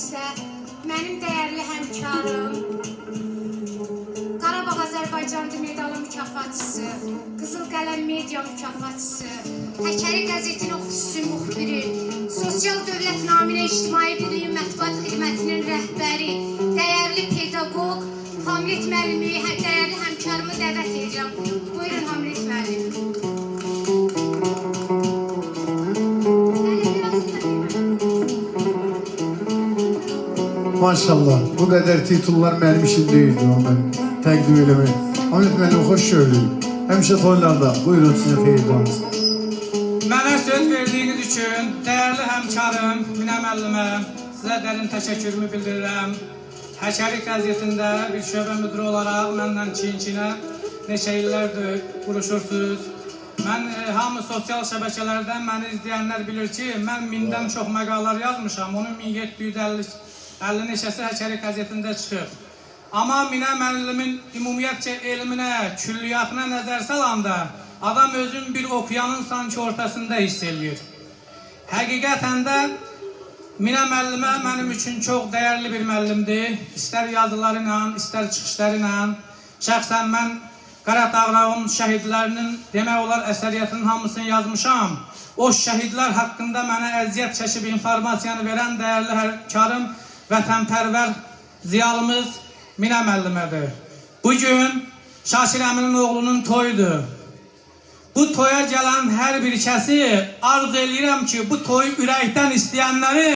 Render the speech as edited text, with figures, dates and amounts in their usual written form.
isə mənim dəyərli həmkarım, Qarabağ Azərbaycan medalı mükafatçısı, Qızıl Qələm media mükafatçısı, Həkəri qəzetinin xüsusi müxbiri, Sosial Dövlət Naminə İctimai Birliyi Mətbuat Xidmətinin rəhbəri, dəyərli pedaqoq Hamlet müəllimi, dəyərli həmkarımı dəvət edirəm. Buyurun Hamlet müəllim. Maşallah, bu qədər titullar mənim işim deyildi, mən təqdim eləmək. Hamlet müəllim, xoş gördük. Həmişə toylarda, buyurun sizin xeyirləriniz. Mənə söz verdiyiniz üçün dəyərli həmkarım Minə müəllimə sizə dərin təşəkkürümü bildirirəm. Həkəri qəzetində bir şöbə müdürü olaraq məndən çiyin-çiyinə neçə illərdir vuruşursunuz. Mən hamı sosial şəbəkələrdən məni izləyənlər bilir ki, mən 1000-dən çox məqalar yazmışam. Onun 1750 neçəsi Həkəri qəzetində çıxıb. Amma Minə müəllimin ümumiyyətcə elminə, külliyyatına nəzər salanda adam özün bir oxuyanın sanki ortasında hiss eləyir. Həqiqətən də Minə müəllimə mənim üçün çox dəyərli bir müəllimdir. İstər yazıları ilə, istər çıxışları ilə. Şəxsən mən Qaradağın şəhidlərinin demək olar əsəriyyətinin hamısını yazmışam. O şəhidlər haqqında mənə əziyyət çəkib informasiyanı verən dəyərli həmkarım, vətənpərvər ziyalımız Minə müəllimədir. Bugün Şakir əminin oğlunun toyudur. Bu toya gələn hər bir kəsi arzu edirəm ki, bu toyu ürəkdən istəyənləri